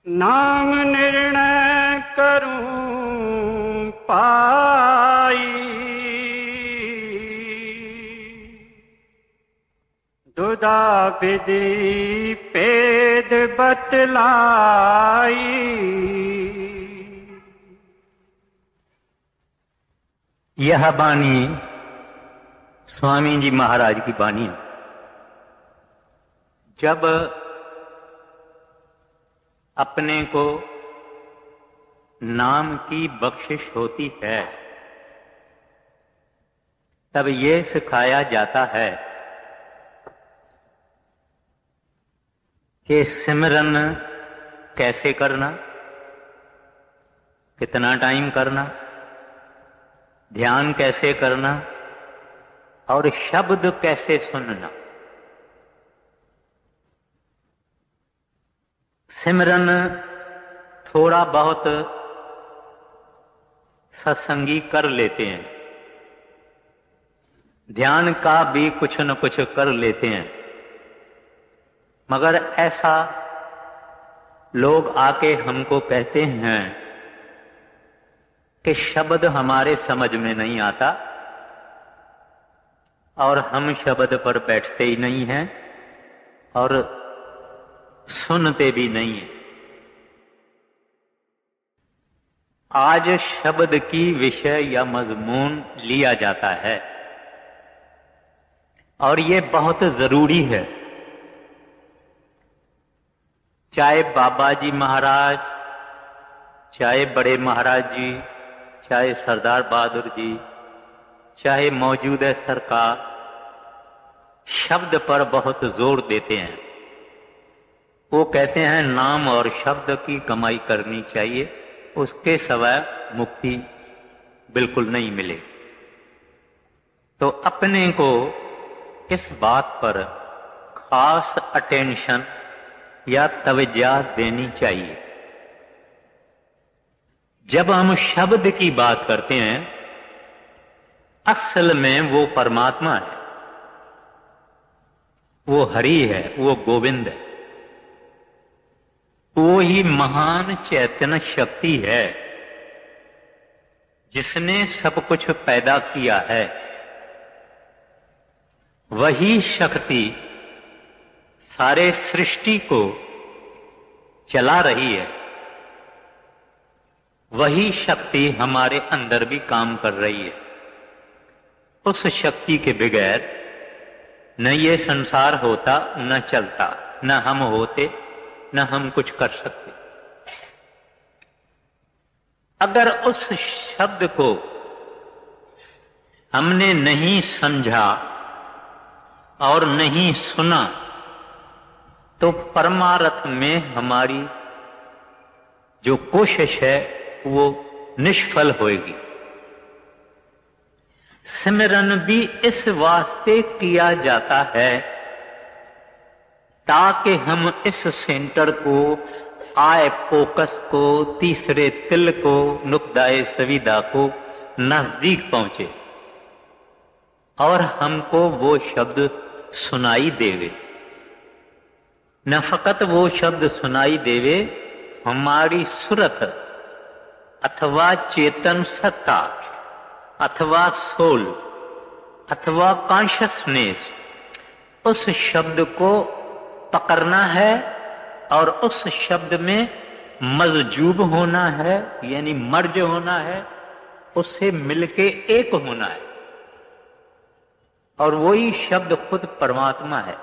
नाम निर्णय करूं पाई, दुदा विधि पेद बतलाई। यह वाणी स्वामी जी महाराज की वाणी है। जब अपने को नाम की बख्शिश होती है तब ये सिखाया जाता है कि सिमरन कैसे करना, कितना टाइम करना, ध्यान कैसे करना और शब्द कैसे सुनना। सिमरन थोड़ा बहुत सत्संगी कर लेते हैं, ध्यान का भी कुछ न कुछ कर लेते हैं, मगर ऐसा लोग आके हमको कहते हैं कि शब्द हमारे समझ में नहीं आता और हम शब्द पर बैठते ही नहीं हैं और सुनते भी नहीं हैं। आज शब्द की विषय या मजमून लिया जाता है और ये बहुत जरूरी है। चाहे बाबा जी महाराज, चाहे बड़े महाराज जी, चाहे सरदार बहादुर जी, चाहे मौजूदा सरकार, शब्द पर बहुत जोर देते हैं। वो कहते हैं नाम और शब्द की कमाई करनी चाहिए, उसके सिवाय मुक्ति बिल्कुल नहीं मिले। तो अपने को इस बात पर खास अटेंशन या तवज्जो देनी चाहिए। जब हम शब्द की बात करते हैं, असल में वो परमात्मा है, वो हरि है, वो गोविंद है, वो ही महान चैतन्य शक्ति है जिसने सब कुछ पैदा किया है। वही शक्ति सारे सृष्टि को चला रही है, वही शक्ति हमारे अंदर भी काम कर रही है। उस शक्ति के बगैर न ये संसार होता, न चलता, न हम होते, न हम कुछ कर सकते। अगर उस शब्द को हमने नहीं समझा और नहीं सुना तो परमार्थ में हमारी जो कोशिश है वो निष्फल होएगी। सिमरन भी इस वास्ते किया जाता है ताकि हम इस सेंटर को, आय फोकस को, तीसरे तिल को, नुक्ताए सविदा को नजदीक पहुंचे और हमको वो शब्द सुनाई देवे। न फकत वो शब्द सुनाई देवे, हमारी सुरत अथवा चेतन सत्ता अथवा सोल अथवा कॉन्शियसनेस उस शब्द को पकड़ना है और उस शब्द में मजजूब होना है, यानी मर्ज होना है, उससे मिलके एक होना है। और वही शब्द खुद परमात्मा है,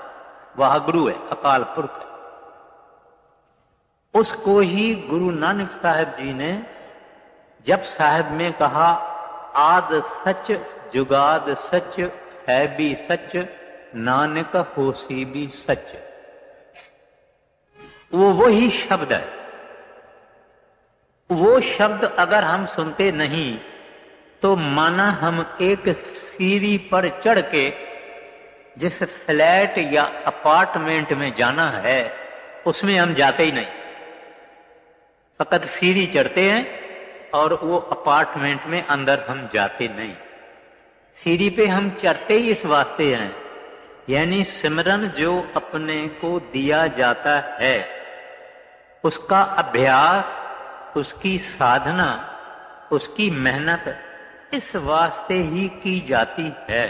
वह गुरु है, अकाल पुरख है। उसको ही गुरु नानक साहब जी ने जब साहब में कहा आद सच जुगाद सच है भी सच नानक होसी भी सच, वो वही शब्द है। वो शब्द अगर हम सुनते नहीं तो माना हम एक सीढ़ी पर चढ़ के जिस फ्लैट या अपार्टमेंट में जाना है उसमें हम जाते ही नहीं, फकत सीढ़ी चढ़ते हैं और वो अपार्टमेंट में अंदर हम जाते नहीं। सीढ़ी पे हम चढ़ते ही इस वास्ते हैं, यानी सिमरन जो अपने को दिया जाता है उसका अभ्यास, उसकी साधना, उसकी मेहनत इस वास्ते ही की जाती है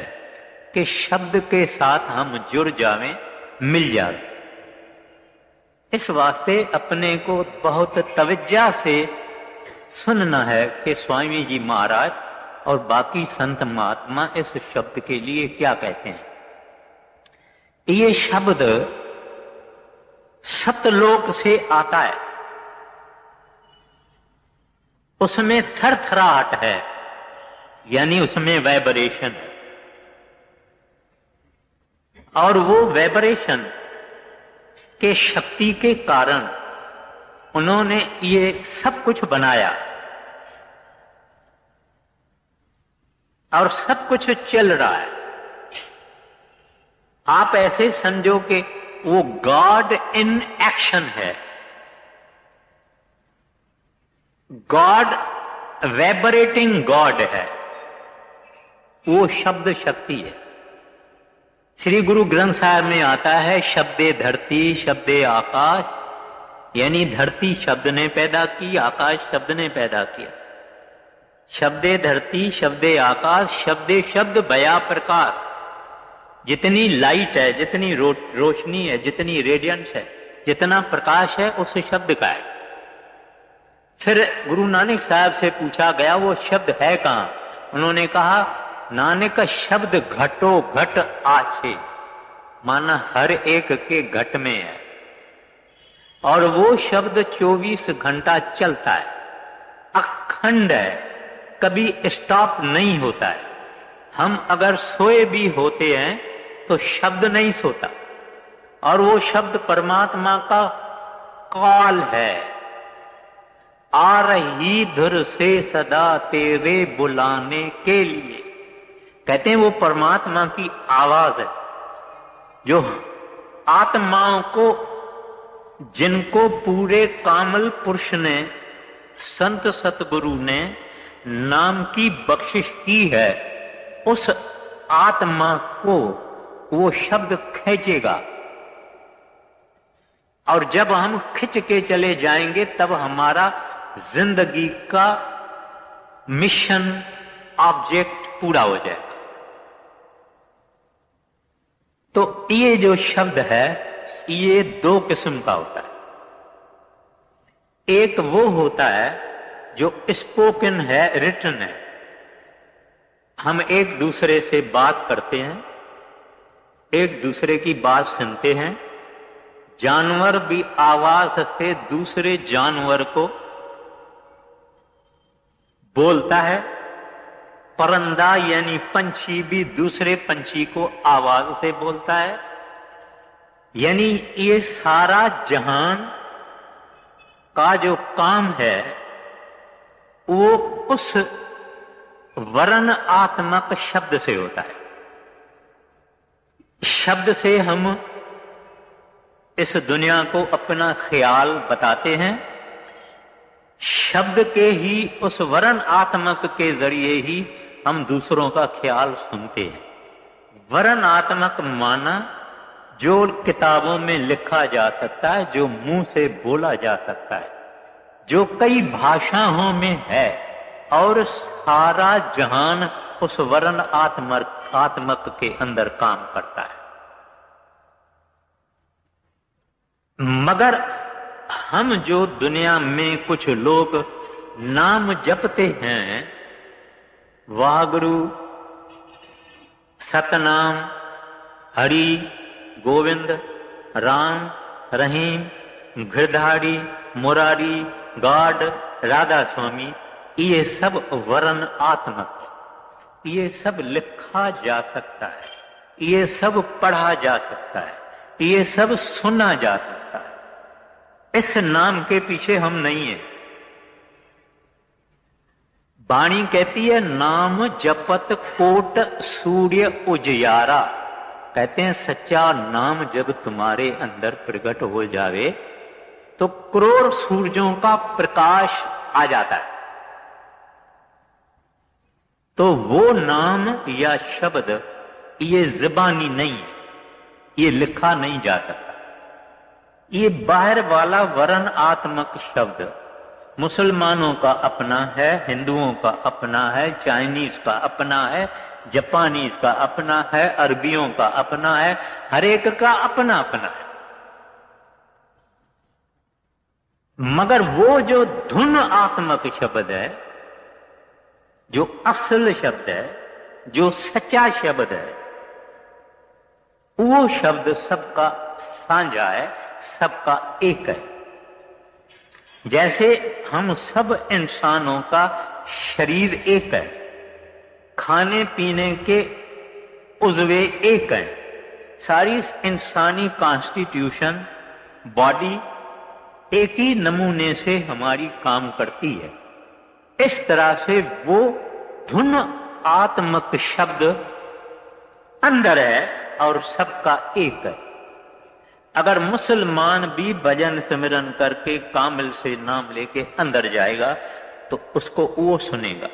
कि शब्द के साथ हम जुड़ जावें, मिल जावें। इस वास्ते अपने को बहुत तवज्जो से सुनना है कि स्वामी जी महाराज और बाकी संत महात्मा इस शब्द के लिए क्या कहते हैं। ये शब्द सतलोक से आता है, उसमें थरथराहट है, यानी उसमें वाइब्रेशन है, और वो वाइब्रेशन के शक्ति के कारण उन्होंने ये सब कुछ बनाया और सब कुछ चल रहा है। आप ऐसे समझो कि वो गॉड इन एक्शन है, गॉड वाइब्रेटिंग गॉड है, वो शब्द शक्ति है। श्री गुरु ग्रंथ साहिब में आता है शब्दे धरती शब्दे आकाश, यानी धरती शब्द ने पैदा की, आकाश शब्द ने पैदा किया। शब्दे धरती शब्दे आकाश, शब्दे शब्द बया प्रकाश। जितनी लाइट है, जितनी रोशनी है, जितनी रेडियंस है, जितना प्रकाश है उस शब्द का है। फिर गुरु नानक साहब से पूछा गया वो शब्द है कहां? उन्होंने कहा नानक शब्द घटो घट आछे, माना हर एक के घट में है, और वो शब्द 24 घंटा चलता है, अखंड है, कभी स्टॉप नहीं होता है। हम अगर सोए भी होते हैं तो शब्द नहीं सोता, और वो शब्द परमात्मा का कॉल है, आ रही धुर से सदा तेरे बुलाने के लिए। कहते हैं वो परमात्मा की आवाज है जो आत्माओं को, जिनको पूरे कामल पुरुष ने, संत सतगुरु ने नाम की बख्शिश की है, उस आत्मा को वो शब्द खींचेगा, और जब हम खिंच के चले जाएंगे तब हमारा जिंदगी का मिशन ऑब्जेक्ट पूरा हो जाएगा। तो ये जो शब्द है ये दो किस्म का होता है। एक वो होता है जो स्पोकन है, रिटन है, हम एक दूसरे से बात करते हैं, एक दूसरे की बात सुनते हैं। जानवर भी आवाज से दूसरे जानवर को बोलता है, परिंदा यानी पंछी भी दूसरे पंछी को आवाज से बोलता है। यानी ये सारा जहान का जो काम है वो उस वर्णनात्मक शब्द से होता है। शब्द से हम इस दुनिया को अपना ख्याल बताते हैं, शब्द के ही उस वर्णनात्मक के जरिए ही हम दूसरों का ख्याल सुनते हैं। वर्णनात्मक माना जो किताबों में लिखा जा सकता है, जो मुंह से बोला जा सकता है, जो कई भाषाओं में है, और सारा जहान उस वर्णनात्मक के अंदर काम करता है। मगर हम जो दुनिया में कुछ लोग नाम जपते हैं, वाहगुरु, सतनाम, हरि, गोविंद, राम, रहीम, गिरधारी, मुरारी, गॉड, राधा स्वामी, ये सब वर्णनात्मक है। ये सब लिखा जा सकता है, ये सब पढ़ा जा सकता है, ये सब सुना जा सकता है। इस नाम के पीछे हम नहीं हैं। वाणी कहती है नाम जपत कोट सूर्य उजियारा। कहते हैं सच्चा नाम जब तुम्हारे अंदर प्रकट हो जावे तो करोड़ सूरजों का प्रकाश आ जाता है। तो वो नाम या शब्द ये ज़बानी नहीं है, ये लिखा नहीं जा सकता, ये बाहर वाला वर्णात्मक शब्द मुसलमानों का अपना है, हिंदुओं का अपना है, चाइनीज का अपना है, जापानीज का अपना है, अरबियों का अपना है, हर एक का अपना अपना है। मगर वो जो धुन आत्मक शब्द है, जो असल शब्द है, जो सच्चा शब्द है, वो शब्द सबका साझा है, सबका एक है। जैसे हम सब इंसानों का शरीर एक है, खाने पीने के उज़्वे एक हैं, सारी इंसानी कॉन्स्टिट्यूशन बॉडी एक ही नमूने से हमारी काम करती है। इस तरह से वो धुन आत्मक शब्द अंदर है और सबका एक है। अगर मुसलमान भी भजन सिमरन करके कामिल से नाम लेके अंदर जाएगा तो उसको वो सुनेगा,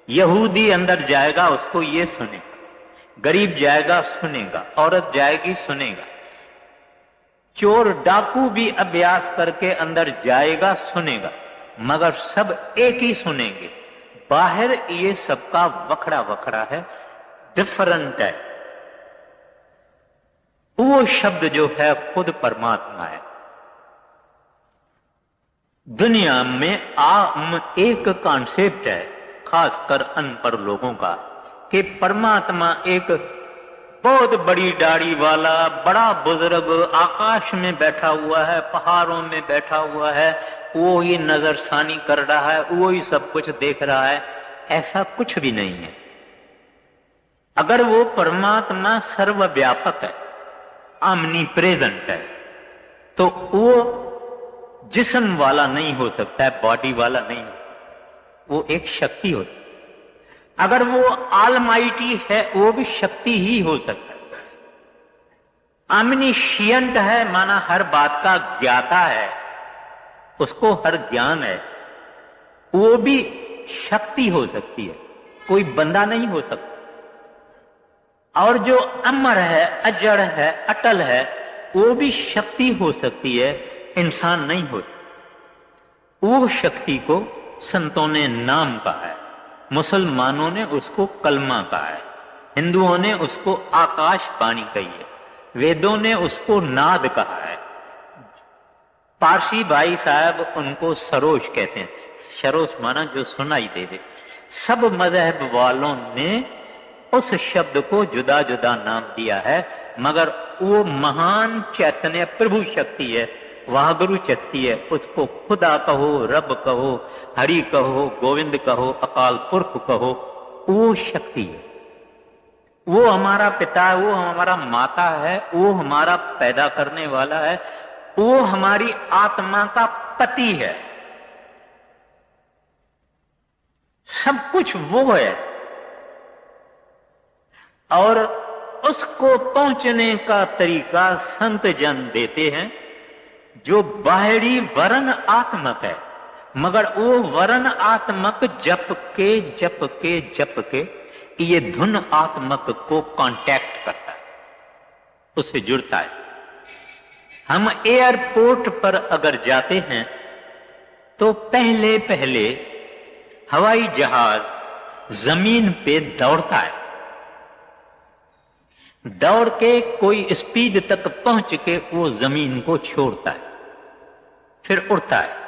यहूदी अंदर जाएगा उसको ये सुनेगा, गरीब जाएगा सुनेगा, औरत जाएगी सुनेगा, चोर डाकू भी अभ्यास करके अंदर जाएगा सुनेगा, मगर सब एक ही सुनेंगे। बाहर ये सबका वखड़ा वखड़ा है, डिफरेंट है। वो शब्द जो है खुद परमात्मा है। दुनिया में आम एक कॉन्सेप्ट है, खासकर अनपढ़ लोगों का, कि परमात्मा एक बहुत बड़ी दाढ़ी वाला बड़ा बुजुर्ग आकाश में बैठा हुआ है, पहाड़ों में बैठा हुआ है, वो ही नजरसानी कर रहा है, वो ही सब कुछ देख रहा है। ऐसा कुछ भी नहीं है। अगर वो परमात्मा सर्वव्यापक है, आमनी प्रेजेंट है, तो वो जिस्म वाला नहीं हो सकता है, बॉडी वाला नहीं हो सकता, वो एक शक्ति होती है। अगर वो ऑलमाइटी है, वो भी शक्ति ही हो सकता है। ऑमनिशिएंट है, माना हर बात का ज्ञाता है, उसको हर ज्ञान है, वो भी शक्ति हो सकती है, कोई बंदा नहीं हो सकता। और जो अमर है, अजड़ है, अटल है, वो भी शक्ति हो सकती है, इंसान नहीं हो सकता। वो शक्ति को संतों ने नाम कहा है, मुसलमानों ने उसको कलमा कहा है, हिंदुओं ने उसको आकाशवाणी कही है, वेदों ने उसको नाद कहा है, पारसी भाई साहब उनको सरोज कहते हैं। सरोज माना जो सुनाई दे दे। सब मजहब वालों ने उस शब्द को जुदा जुदा नाम दिया है, मगर वो महान चैतन्य प्रभु शक्ति है, वाहगुरु शक्ति है। उसको खुदा कहो, रब कहो, हरि कहो, गोविंद कहो, अकाल पुरख कहो, वो शक्ति है। वो हमारा पिता है, वो हमारा माता है, वो हमारा पैदा करने वाला है, वो हमारी आत्मा का पति है। सब कुछ वो है। और उसको पहुंचने का तरीका संत जन देते हैं, जो बाहरी वर्ण आत्मक है, मगर वो वर्ण आत्मक जप के ये धुन आत्मक को कांटेक्ट करता है, उससे जुड़ता है। हम एयरपोर्ट पर अगर जाते हैं तो पहले पहले हवाई जहाज जमीन पे दौड़ता है, दौड़ के कोई स्पीड तक पहुंच के वो जमीन को छोड़ता है, फिर उड़ता है।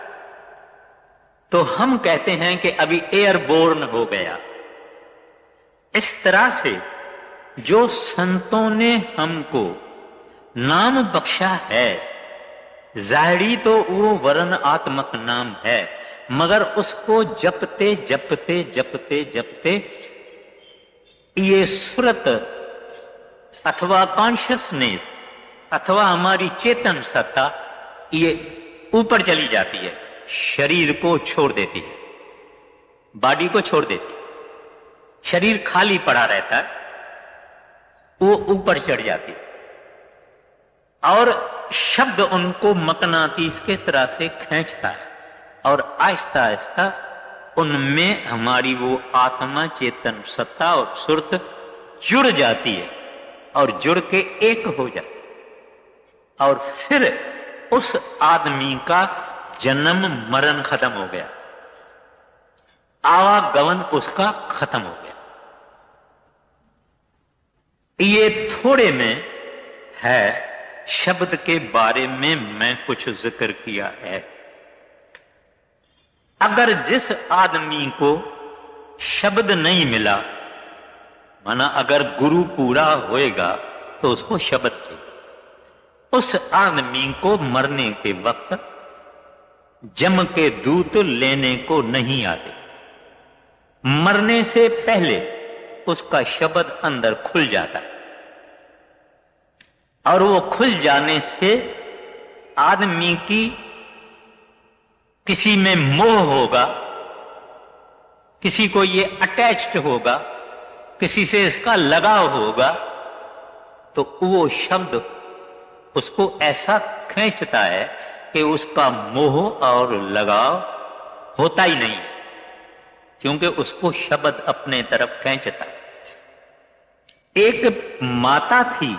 तो हम कहते हैं कि अभी एयरबोर्न हो गया। इस तरह से जो संतों ने हमको नाम बख्शा है, जाहिरी तो वो वर्ण आत्मक नाम है, मगर उसको जपते जपते जपते जपते ये सुरत अथवा कॉन्शियसनेस अथवा हमारी चेतन सत्ता ये ऊपर चली जाती है, शरीर को छोड़ देती है, बॉडी को छोड़ देती है। शरीर खाली पड़ा रहता है, वो ऊपर चढ़ जाती है और शब्द उनको मकनातीस के तरह से खींचता है और आहिस्ता आहिस्ता उनमें हमारी वो आत्मा, चेतन सत्ता और सुरत जुड़ जाती है और जुड़ के एक हो जाती है। और फिर उस आदमी का जन्म मरण खत्म हो गया, आवागमन उसका खत्म हो गया। ये थोड़े में है शब्द के बारे में मैं कुछ जिक्र किया है। अगर जिस आदमी को शब्द नहीं मिला, माना अगर गुरु पूरा होएगा तो उसको शब्द चाहिए, उस आदमी को मरने के वक्त जम के दूत लेने को नहीं आते। मरने से पहले उसका शब्द अंदर खुल जाता है, और वो खुल जाने से आदमी की किसी में मोह होगा, किसी को ये अटैच्ड होगा, किसी से इसका लगाव होगा, तो वो शब्द उसको ऐसा खींचता है कि उसका मोह और लगाव होता ही नहीं, क्योंकि उसको शब्द अपने तरफ खींचता है। एक माता थी,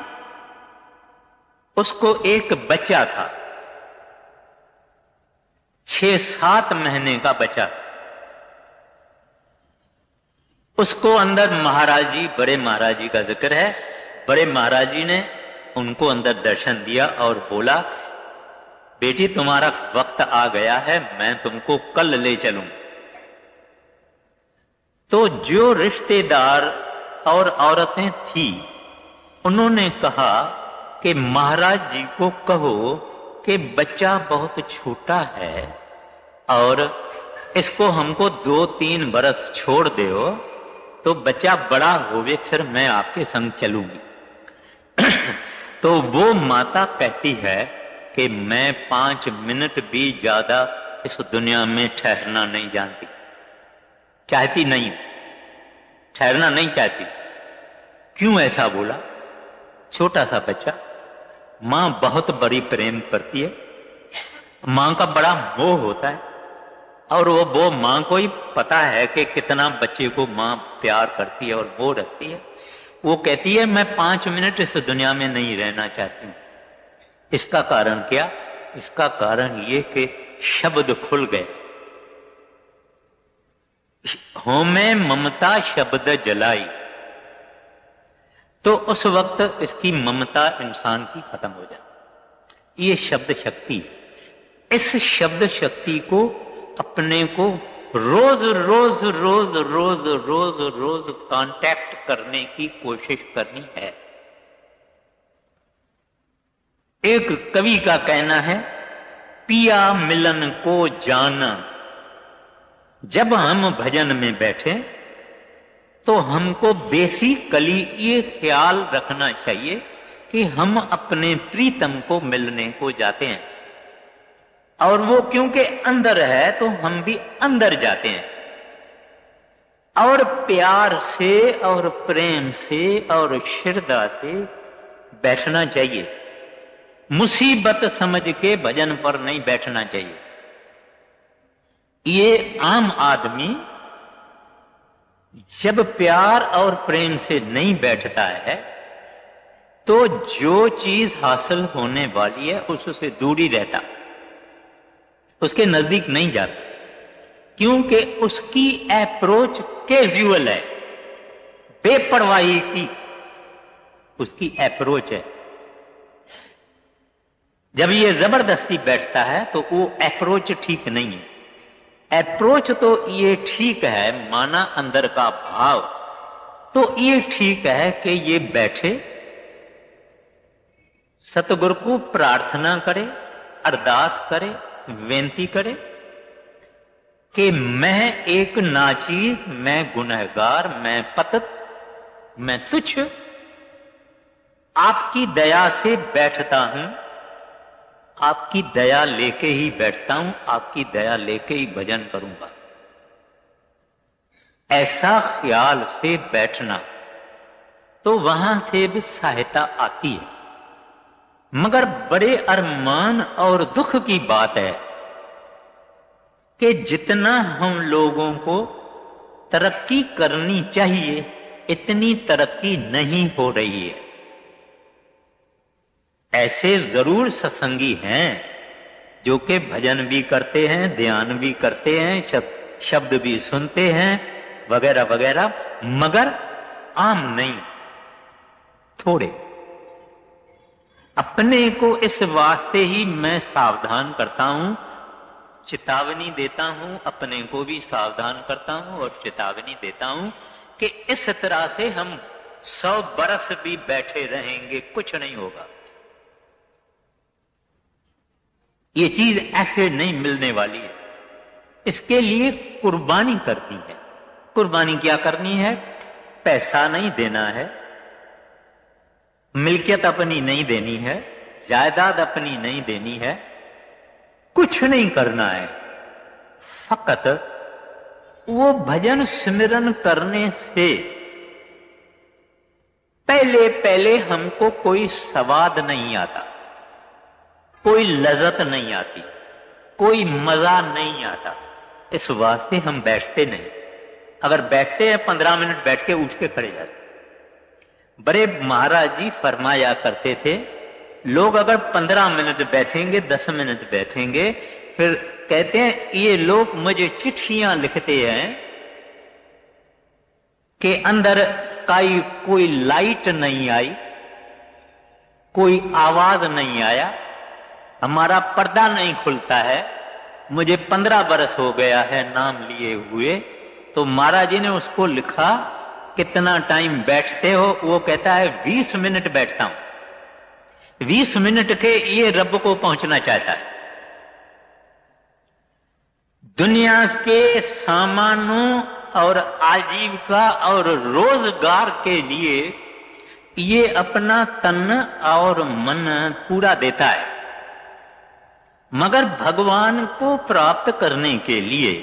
उसको एक बच्चा था, 6-7 महीने का बच्चा। उसको अंदर महाराज जी, बड़े महाराज जी का जिक्र है, बड़े महाराज जी ने उनको अंदर दर्शन दिया और बोला, बेटी तुम्हारा वक्त आ गया है, मैं तुमको कल ले चलूं। तो जो रिश्तेदार और औरतें थी, उन्होंने कहा कि महाराज जी को कहो कि बच्चा बहुत छोटा है और इसको हमको 2-3 बरस छोड़ दो, तो बच्चा बड़ा होवे फिर मैं आपके संग चलूंगी। तो वो माता कहती है कि मैं 5 मिनट भी ज्यादा इस दुनिया में ठहरना नहीं जानती, चाहती नहीं, ठहरना नहीं चाहती। क्यों ऐसा बोला? छोटा सा बच्चा, मां बहुत बड़ी प्रेम करती है, मां का बड़ा मोह होता है, और वो मां को ही पता है कि कितना बच्चे को मां प्यार करती है और मोह रखती है। वो कहती है मैं 5 मिनट इस दुनिया में नहीं रहना चाहती हूं। इसका कारण क्या? इसका कारण ये कि शब्द खुल गए। होमे ममता शब्द जलाई, तो उस वक्त इसकी ममता इंसान की खत्म हो जाती। ये शब्द शक्ति, इस शब्द शक्ति को अपने को रोज रोज रोज रोज रोज रोज कांटेक्ट करने की कोशिश करनी है। एक कवि का कहना है, पिया मिलन को जाना। जब हम भजन में बैठे तो हमको बेसिकली ये ख्याल रखना चाहिए कि हम अपने प्रीतम को मिलने को जाते हैं, और वो क्योंकि अंदर है तो हम भी अंदर जाते हैं, और प्यार से और प्रेम से और श्रद्धा से बैठना चाहिए। मुसीबत समझ के भजन पर नहीं बैठना चाहिए। ये आम आदमी जब प्यार और प्रेम से नहीं बैठता है तो जो चीज हासिल होने वाली है उससे दूर ही रहता, उसके नजदीक नहीं जाता, क्योंकि उसकी अप्रोच कैजुअल है, बेपरवाही की उसकी अप्रोच है। जब ये जबरदस्ती बैठता है तो वो अप्रोच ठीक नहीं है। अप्रोच तो ये ठीक है, माना अंदर का भाव तो ये ठीक है कि ये बैठे, सतगुरु को प्रार्थना करे, अरदास करे, बेनती करे कि मैं एक नाचीज, मैं गुनहगार, मैं पतित, मैं तुच्छ, आपकी दया से बैठता हूं, आपकी दया लेके ही बैठता हूं, आपकी दया लेके ही भजन करूंगा। ऐसा ख्याल से बैठना तो वहां से भी सहायता आती है। मगर बड़े अरमान और दुख की बात है कि जितना हम लोगों को तरक्की करनी चाहिए इतनी तरक्की नहीं हो रही है। ऐसे जरूर सत्संगी हैं जो कि भजन भी करते हैं, ध्यान भी करते हैं, शब्द भी सुनते हैं वगैरह वगैरह, मगर आम नहीं, थोड़े। अपने को इस वास्ते ही मैं सावधान करता हूं, चेतावनी देता हूं, अपने को भी सावधान करता हूं और चेतावनी देता हूं कि इस तरह से हम 100 बरस भी बैठे रहेंगे, कुछ नहीं होगा। ये चीज ऐसे नहीं मिलने वाली है, इसके लिए कुर्बानी करनी है। कुर्बानी क्या करनी है? पैसा नहीं देना है, मिल्कियत अपनी नहीं देनी है, जायदाद अपनी नहीं देनी है, कुछ नहीं करना है। फकत वो भजन सिमरन करने से पहले पहले हमको कोई स्वाद नहीं आता, कोई लज्जत नहीं आती, कोई मजा नहीं आता। इस वास्ते हम बैठते नहीं। अगर बैठते हैं 15 मिनट बैठ के उठ के खड़े जाते। बड़े महाराज जी फरमाया करते थे, लोग अगर 15 मिनट बैठेंगे, 10 मिनट बैठेंगे, फिर कहते हैं ये लोग मुझे चिट्ठियां लिखते हैं कि अंदर कोई लाइट नहीं आई, कोई आवाज नहीं आया, हमारा पर्दा नहीं खुलता है। मुझे 15 बरस हो गया है नाम लिए हुए। तो महाराज जी ने उसको लिखा, कितना टाइम बैठते हो? वो कहता है 20 मिनट बैठता हूं। 20 मिनट के ये रब को पहुंचना चाहता है। दुनिया के सामानों और आजीविका और रोजगार के लिए ये अपना तन और मन पूरा देता है, मगर भगवान को प्राप्त करने के लिए,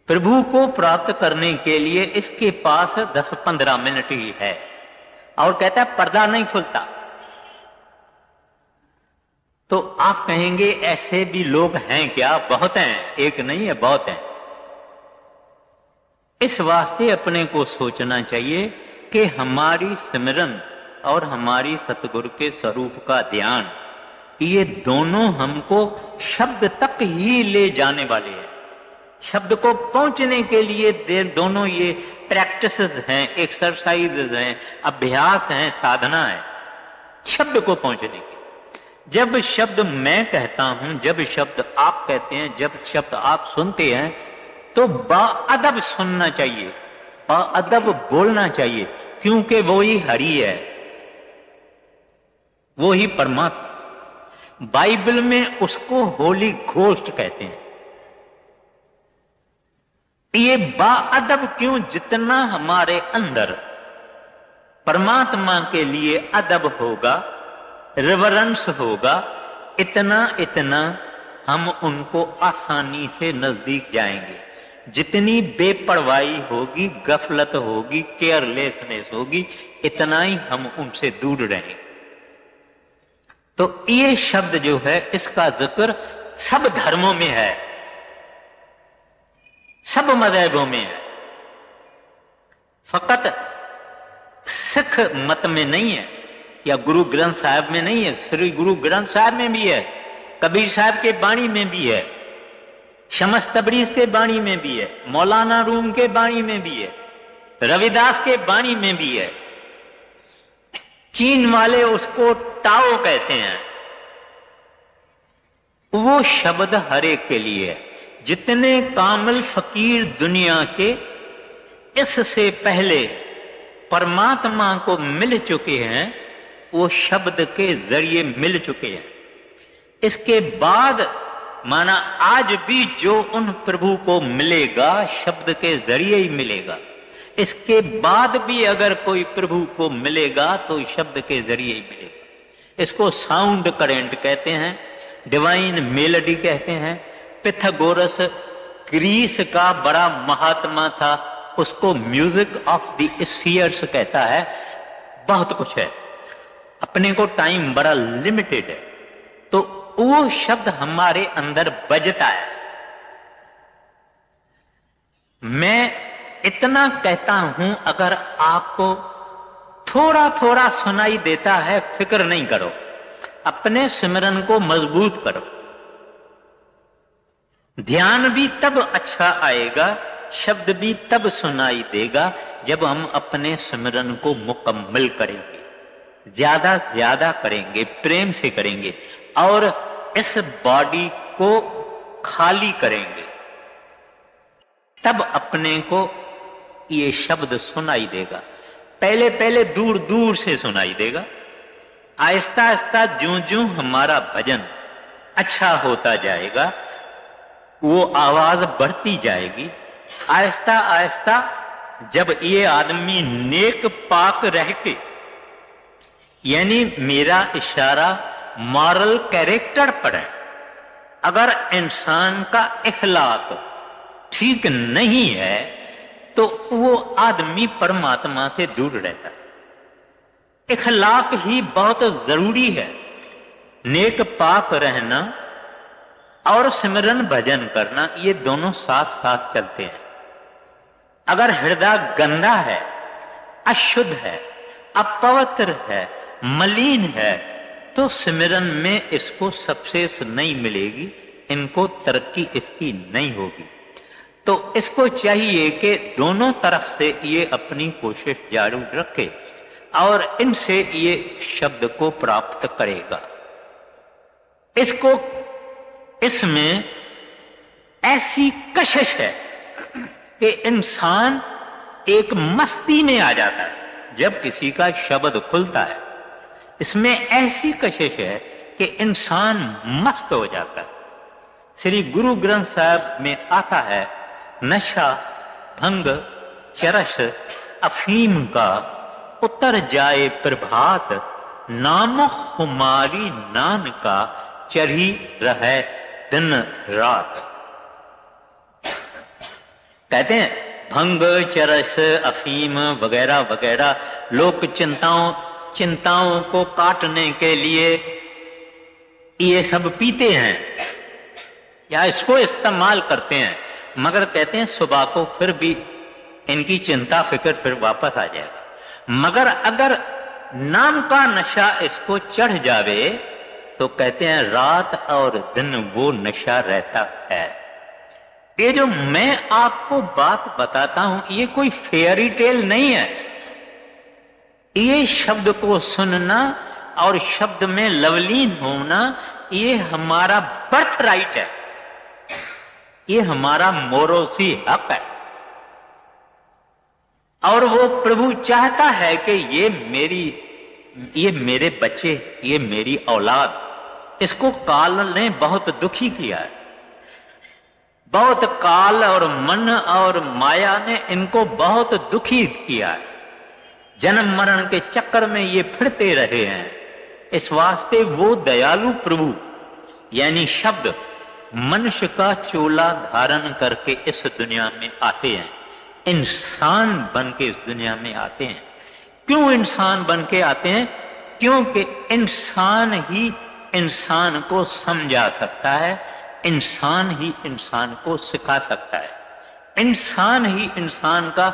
प्रभु को प्राप्त करने के लिए इसके पास 10-15 मिनट ही है। और कहता है पर्दा नहीं खुलता। तो आप कहेंगे ऐसे भी लोग हैं क्या? बहुत हैं, एक नहीं है, बहुत हैं। इस वास्ते अपने को सोचना चाहिए कि हमारी सिमरन और हमारी सतगुरु के स्वरूप का ध्यान, ये दोनों हमको शब्द तक ही ले जाने वाले हैं। शब्द को पहुंचने के लिए दोनों ये प्रैक्टिसेस हैं, एक्सरसाइजेस हैं, अभ्यास हैं, साधना है शब्द को पहुंचने की। जब शब्द मैं कहता हूं, जब शब्द आप कहते हैं, जब शब्द आप सुनते हैं, तो बाअदब सुनना चाहिए, बाअदब बोलना चाहिए, क्योंकि वो ही हरि है, वो ही परमात्मा। बाइबल में उसको होली घोस्ट कहते हैं। ये बाअदब क्यों? जितना हमारे अंदर परमात्मा के लिए अदब होगा, रिवरेंस होगा, इतना इतना हम उनको आसानी से नजदीक जाएंगे। जितनी बेपरवाही होगी, गफलत होगी, केयरलेसनेस होगी, इतना ही हम उनसे दूर रहेंगे। तो ये शब्द जो है, इसका जिक्र सब धर्मों में है, सब मजहबों में है, फकत सिख मत में नहीं है या गुरु ग्रंथ साहब में नहीं है। श्री गुरु ग्रंथ साहब में भी है, कबीर साहब के बाणी में भी है, शमस तबरीज के बाणी में भी है, मौलाना रूम के बाणी में भी है, रविदास के बाणी में भी है। चीन वाले उसको टाओ कहते हैं। वो शब्द हर एक के लिए है। जितने कामिल फकीर दुनिया के इससे पहले परमात्मा को मिल चुके हैं, वो शब्द के जरिए मिल चुके हैं। इसके बाद माना आज भी जो उन प्रभु को मिलेगा, शब्द के जरिए ही मिलेगा। इसके बाद भी अगर कोई प्रभु को मिलेगा तो शब्द के जरिए ही मिलेगा। इसको साउंड करेंट कहते हैं, डिवाइन मेलोडी कहते हैं। पिथागोरस ग्रीस का बड़ा महात्मा था, उसको म्यूजिक ऑफ द स्फीयर्स कहता है। बहुत कुछ है, अपने को टाइम बड़ा लिमिटेड है, तो वो शब्द हमारे अंदर बजता है। मैं इतना कहता हूं, अगर आपको थोड़ा थोड़ा सुनाई देता है, फिक्र नहीं करो, अपने सिमरन को मजबूत करो। ध्यान भी तब अच्छा आएगा, शब्द भी तब सुनाई देगा जब हम अपने सिमरन को मुकम्मल करेंगे, ज्यादा से ज्यादा करेंगे, प्रेम से करेंगे और इस बॉडी को खाली करेंगे, तब अपने को ये शब्द सुनाई देगा। पहले पहले दूर दूर से सुनाई देगा, आहिस्ता आहिस्ता ज्यों ज्यों हमारा भजन अच्छा होता जाएगा वो आवाज बढ़ती जाएगी। आहिस्ता आहिस्ता जब ये आदमी नेक पाक रह के, यानी मेरा इशारा मॉरल कैरेक्टर पर है, अगर इंसान का इखलाक ठीक नहीं है तो वो आदमी परमात्मा से दूर रहता है। इखलाक ही बहुत जरूरी है। नेक पाक रहना और सिमरन भजन करना, ये दोनों साथ साथ चलते हैं। अगर हृदय गंदा है, अशुद्ध है, अपवित्र है, मलिन है, तो सिमरन में इसको सक्सेस नहीं मिलेगी, इनको तरक्की इसकी नहीं होगी। तो इसको चाहिए कि दोनों तरफ से ये अपनी कोशिश जारी रखे और इनसे ये शब्द को प्राप्त करेगा। इसमें ऐसी कशिश है कि इंसान एक मस्ती में आ जाता है जब किसी का शब्द खुलता है। इसमें ऐसी कशिश है कि इंसान मस्त हो जाता है। श्री गुरु ग्रंथ साहब में आता है, नशा भंग चरस अफीम का उतर जाए प्रभात, नाम खुमारी नान का चढ़ी रहे दिन रात। कहते हैं भंग चरस अफीम वगैरह वगैरह लोग चिंताओं को काटने के लिए ये सब पीते हैं या इसको इस्तेमाल करते हैं, मगर कहते हैं सुबह को फिर भी इनकी चिंता फिक्र फिर वापस आ जाएगा। मगर अगर नाम का नशा इसको चढ़ जावे तो कहते हैं रात और दिन वो नशा रहता है। ये जो मैं आपको बात बताता हूं ये कोई फेयरी टेल नहीं है। ये शब्द को सुनना और शब्द में लवलीन होना ये हमारा बर्थ राइट है, ये हमारा मोरोसी हक है। और वो प्रभु चाहता है कि ये मेरे बच्चे, ये मेरी औलाद, इसको काल ने बहुत दुखी किया है। बहुत काल और मन और माया ने इनको बहुत दुखी किया है। जन्म मरण के चक्कर में ये फिरते रहे हैं। इस वास्ते वो दयालु प्रभु यानी शब्द मनुष्य का चोला धारण करके इस दुनिया में आते हैं, इंसान बन के इस दुनिया में आते हैं। क्यों इंसान बन के आते हैं? क्योंकि इंसान ही इंसान को समझा सकता है, इंसान ही इंसान को सिखा सकता है, इंसान ही इंसान का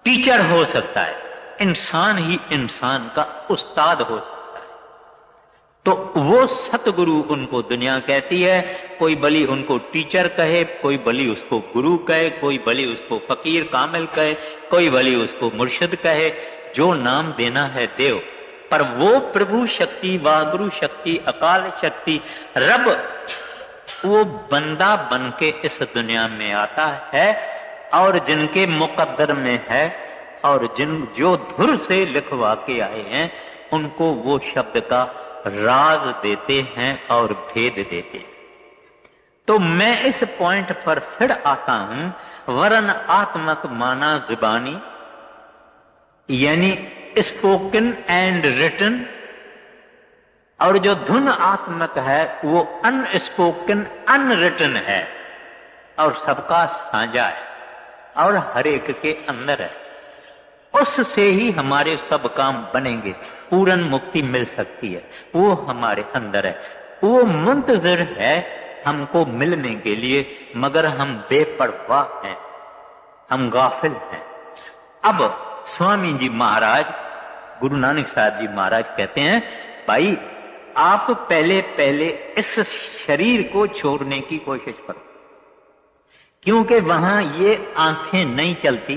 टीचर हो सकता है, इंसान ही इंसान का उस्ताद हो सकता है। तो वो सतगुरु उनको दुनिया कहती है। कोई भली उनको टीचर कहे, कोई भली उसको गुरु कहे, कोई भली उसको फकीर कामिल कहे, कोई भली उसको मुर्शिद कहे, जो नाम देना है देव। पर वो प्रभु शक्ति, वागुरु शक्ति, अकाल शक्ति, रब, वो बंदा बन के इस दुनिया में आता है और जिनके मुकद्दर में है और जो धुर से लिखवा के आए हैं उनको वो शब्द का राज देते हैं और भेद देते हैं। तो मैं इस पॉइंट पर फिर आता हूं, वरन आत्मक माना जुबानी यानी स्पोकन एंड रिटन, और जो धुन आत्मक है वो अनस्पोकन अनरिटन है और सबका साझा है और हर एक के अंदर है। उससे ही हमारे सब काम बनेंगे, पूर्ण मुक्ति मिल सकती है, वो हमारे अंदर है। वो मुंतजिर है हमको मिलने के लिए, मगर हम बेपरवाह हैं, हम गाफिल हैं। अब स्वामी जी महाराज, गुरु नानक साहब जी महाराज कहते हैं, भाई आप पहले पहले इस शरीर को छोड़ने की कोशिश करो, क्योंकि वहां ये आंखें नहीं चलती,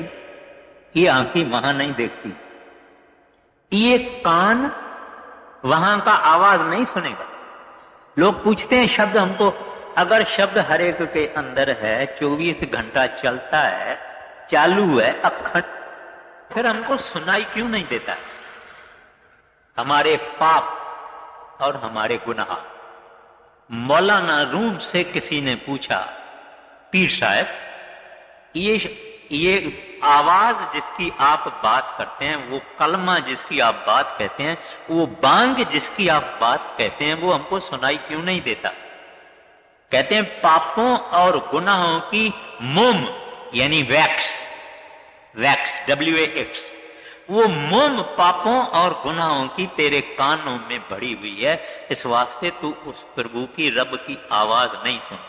ये आंखें वहां नहीं देखती, ये कान वहां का आवाज नहीं सुनेगा। लोग पूछते हैं शब्द हमको, अगर शब्द हर एक के अंदर है, 24 घंटा चलता है, चालू है अखंड, फिर हमको सुनाई क्यों नहीं देता? हमारे पाप और हमारे गुनाह। मौलाना रूम से किसी ने पूछा, पीर साहब, ये आवाज जिसकी आप बात करते हैं, वो कलमा जिसकी आप बात कहते हैं, वो बांग जिसकी आप बात कहते हैं, वो हमको सुनाई क्यों नहीं देता? कहते हैं पापों और गुनाहों की मोम यानी वैक्स, WAX, वो मोम पापों और गुनाहों की तेरे कानों में भरी हुई है, इस वास्ते तू उस प्रभु की, रब की आवाज नहीं सुनते।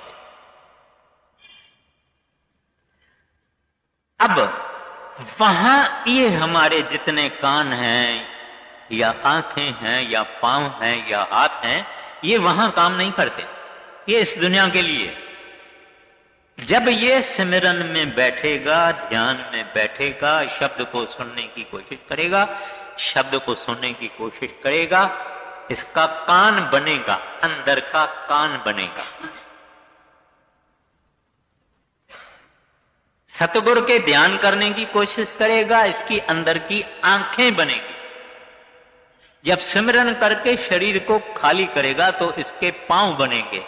अब वहां ये हमारे जितने कान हैं या आंखें हैं या पांव हैं या हाथ हैं, ये वहां काम नहीं करते, ये इस दुनिया के लिए। जब ये सिमरन में बैठेगा, ध्यान में बैठेगा, शब्द को सुनने की कोशिश करेगा, शब्द को सुनने की कोशिश करेगा, इसका कान बनेगा, अंदर का कान बनेगा। सतगुरु के ध्यान करने की कोशिश करेगा, इसकी अंदर की आंखें बनेगी। जब सिमरन करके शरीर को खाली करेगा तो इसके पांव बनेंगे,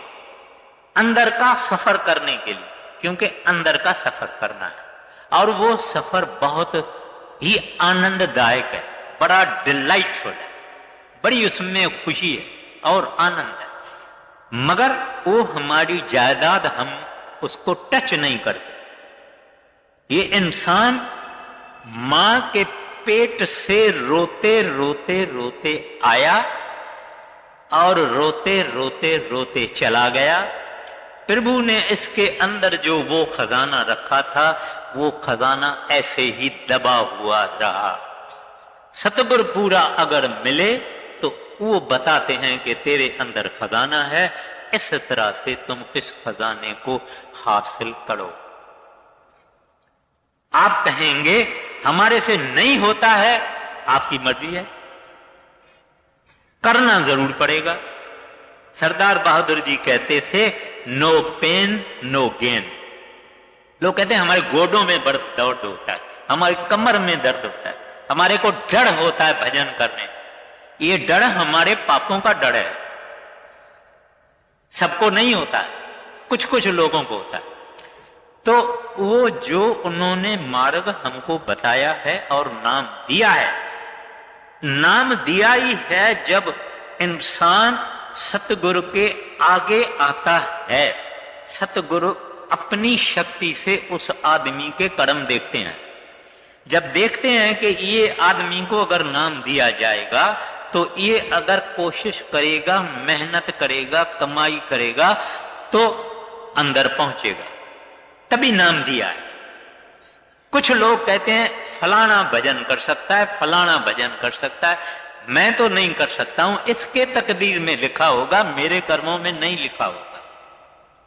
अंदर का सफर करने के लिए, क्योंकि अंदर का सफर करना है। और वो सफर बहुत ही आनंददायक है, बड़ा डिलाइटफुल है, बड़ी उसमें खुशी है और आनंद है, मगर वो हमारी जायदाद, हम उसको टच नहीं करते। ये इंसान मां के पेट से रोते रोते रोते आया और रोते रोते रोते चला गया। प्रभु ने इसके अंदर जो वो खजाना रखा था, वो खजाना ऐसे ही दबा हुआ रहा। सतगुरु पूरा अगर मिले तो वो बताते हैं कि तेरे अंदर खजाना है, इस तरह से तुम इस खजाने को हासिल करो। आप कहेंगे हमारे से नहीं होता है, आपकी मर्जी है, करना जरूर पड़ेगा। सरदार बहादुर जी कहते थे, नो पेन नो गेन। लोग कहते हैं हमारे गोडों में दर्द होता है, हमारी कमर में दर्द होता है, हमारे को डर होता है भजन करने से। ये डर हमारे पापों का डर है, सबको नहीं होता है, कुछ कुछ लोगों को होता है। तो वो जो उन्होंने मार्ग हमको बताया है और नाम दिया है, नाम दिया ही है जब इंसान सतगुरु के आगे आता है। सतगुरु अपनी शक्ति से उस आदमी के कर्म देखते हैं। जब देखते हैं कि ये आदमी को अगर नाम दिया जाएगा तो ये अगर कोशिश करेगा, मेहनत करेगा, कमाई करेगा तो अंदर पहुंचेगा, तभी नाम दिया है। कुछ लोग कहते हैं फलाना भजन कर सकता है, फलाना भजन कर सकता है, मैं तो नहीं कर सकता हूं, इसके तकदीर में लिखा होगा, मेरे कर्मों में नहीं लिखा होगा।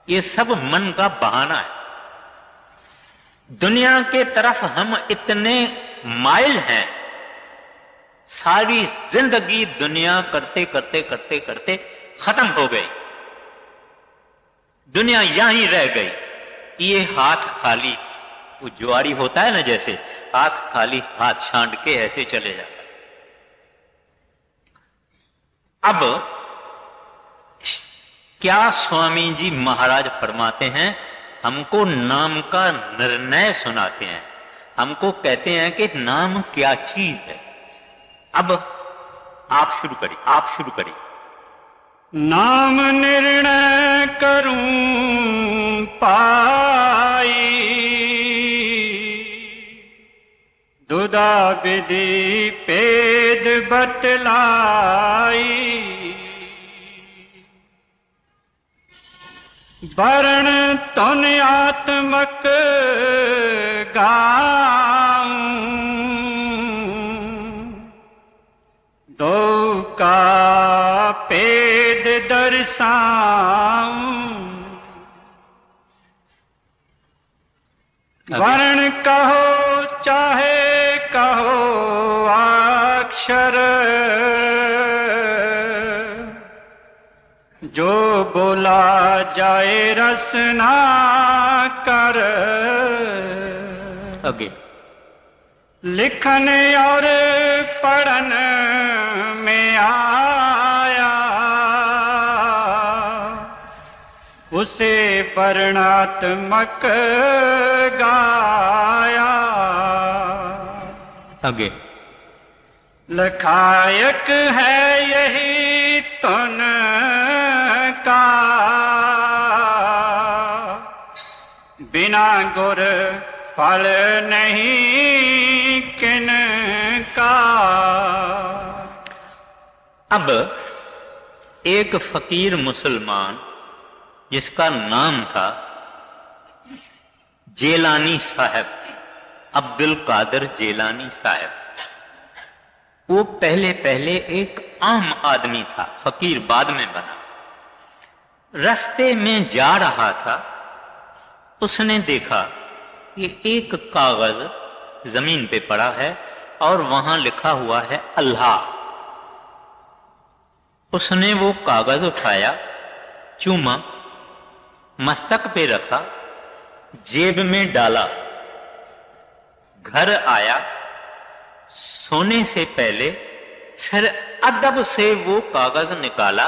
ये सब मन का बहाना है। दुनिया के तरफ हम इतने माइल हैं, सारी जिंदगी दुनिया करते करते करते करते खत्म हो गई, दुनिया यहीं रह गई। ये हाथ खाली, वो ज्वारी होता है ना, जैसे हाथ खाली, हाथ छांट के ऐसे चले जाता है। अब क्या स्वामी जी महाराज फरमाते हैं, हमको नाम का निर्णय सुनाते हैं, हमको कहते हैं कि नाम क्या चीज है। अब आप शुरू करिए, आप शुरू करिए। नाम निर्णय करूं पाई, दुदा विधि पेद बतलाई, वर्ण तुन आत्मक गाऊं, दो का पेद वर्ण कहो चाहे कहो अक्षर, जो बोला जाए रसना कर। आगे लिखन और पढ़न में आया, उसे वर्णात्मक गाया। आगे लखायक है यही तुन का, बिना गुर फल नहीं किन का। अब एक फकीर मुसलमान जिसका नाम था जेलानी साहब, अब्दुल कादिर जेलानी साहब, वो पहले पहले एक आम आदमी था, फकीर बाद में बना। रास्ते में जा रहा था, उसने देखा कि एक कागज जमीन पे पड़ा है और वहां लिखा हुआ है अल्लाह। उसने वो कागज उठाया, चूमा, मस्तक पे रखा, जेब में डाला, घर आया, सोने से पहले फिर अदब से वो कागज निकाला,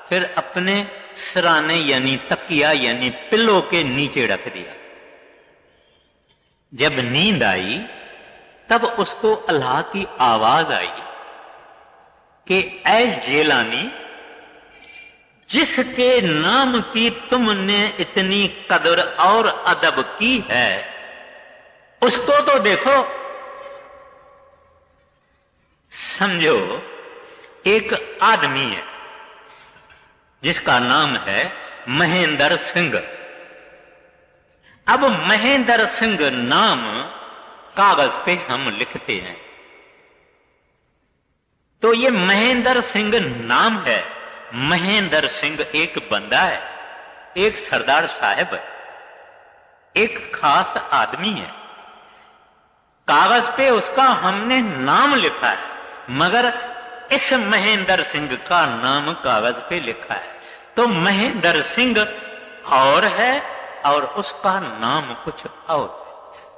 फिर अपने सिराने यानी तकिया यानी पिल्लो के नीचे रख दिया। जब नींद आई तब उसको अल्लाह की आवाज आई कि ऐ जेलानी, जिसके नाम की तुमने इतनी कदर और अदब की है, उसको तो देखो। समझो एक आदमी है जिसका नाम है महेंद्र सिंह। अब महेंद्र सिंह नाम कागज पे हम लिखते हैं, तो ये महेंद्र सिंह नाम है। महेंद्र सिंह एक बंदा है, एक सरदार साहब है, एक खास आदमी है। कागज पे उसका हमने नाम लिखा है, मगर इस महेंद्र सिंह का नाम कागज पे लिखा है। तो महेंद्र सिंह और है और उसका नाम कुछ और,